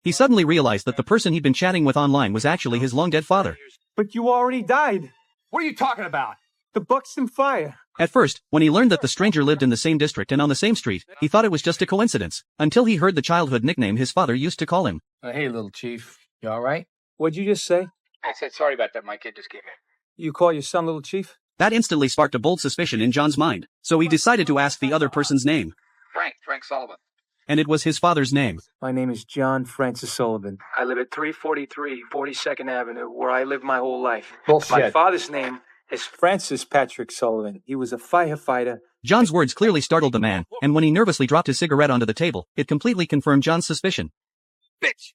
He suddenly realized that the person he'd been chatting with online was actually his long-dead father. But you already died. What are you talking about? The Buxton fire. At first, when he learned that the stranger lived in the same district and on the same street, he thought it was just a coincidence, until he heard the childhood nickname his father used to call him. Hey, little chief. You all right? What'd you just say? I said sorry about that. My kid just came in. You call your son Little Chief? That instantly sparked a bold suspicion in John's mind, so he decided to ask the other person's name. Frank Sullivan. And it was his father's name. My name is John Francis Sullivan. I live at 343 42nd Avenue, where I lived my whole life. Bullshit. My father's name is Francis Patrick Sullivan. He was a firefighter. John's words clearly startled the man, and when he nervously dropped his cigarette onto the table, it completely confirmed John's suspicion. Bitch.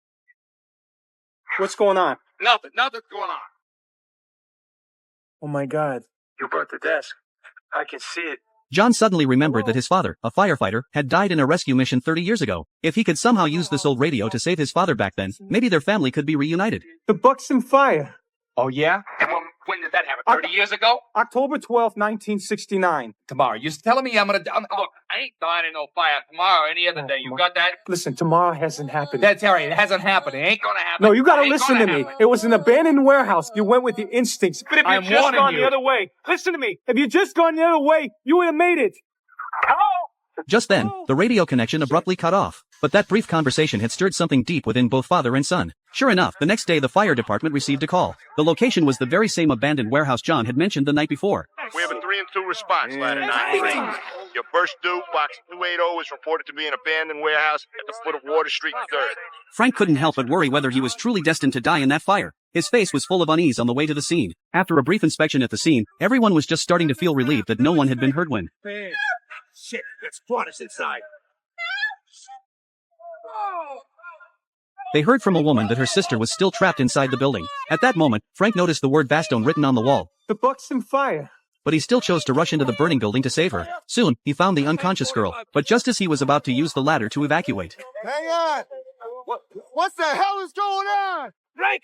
What's going on? Nothing's going on. Oh my God. You burnt the desk. I can see it. John suddenly remembered that his father, a firefighter, had died in a rescue mission 30 years ago. If he could somehow use this old radio to save his father back then, maybe their family could be reunited. The Buxton fire. Oh, yeah? And when did that happen? 30 years ago? October 12th, 1969. Tomorrow. You're telling me I'm gonna... Look, I ain't dying in no fire tomorrow or any other day. You got that? Listen, tomorrow hasn't happened. That's all right. It hasn't happened. It ain't gonna happen. No, you gotta It ain't listen to gonna me. happen. It was an abandoned warehouse. You went with your instincts. But if I'm you'd just warning gone you. the other way, listen to me. If you'd just gone the other way, you would have made it. Hello? Just then, the radio connection abruptly cut off. But that brief conversation had stirred something deep within both father and son. Sure enough, the next day the fire department received a call. The location was the very same abandoned warehouse John had mentioned the night before. We have a 3 and 2 response, ladder 9-3. Your first due, box 280, is reported to be an abandoned warehouse at the foot of Water Street 3rd. Frank couldn't help but worry whether he was truly destined to die in that fire. His face was full of unease on the way to the scene. After a brief inspection at the scene, everyone was just starting to feel relieved that no one had been hurt when... Shit, let's brought us inside. They heard from a woman that her sister was still trapped inside the building. At that moment, Frank noticed the word Vastone written on the wall. The Buxton fire. But he still chose to rush into the burning building to save her. Soon, he found the unconscious girl, but just as he was about to use the ladder to evacuate. Hang on! What the hell is going on? Frank,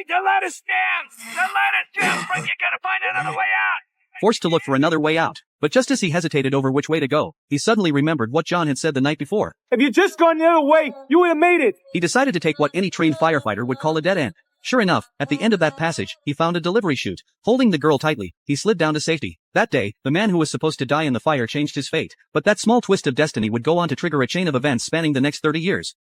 the ladder stands! The ladder jammed! Frank, you gotta find another way out! Forced to look for another way out. But just as he hesitated over which way to go, he suddenly remembered what John had said the night before. If you'd just gone the other way, you would have made it. He decided to take what any trained firefighter would call a dead end. Sure enough, at the end of that passage, he found a delivery chute. Holding the girl tightly, he slid down to safety. That day, the man who was supposed to die in the fire changed his fate. But that small twist of destiny would go on to trigger a chain of events spanning the next 30 years.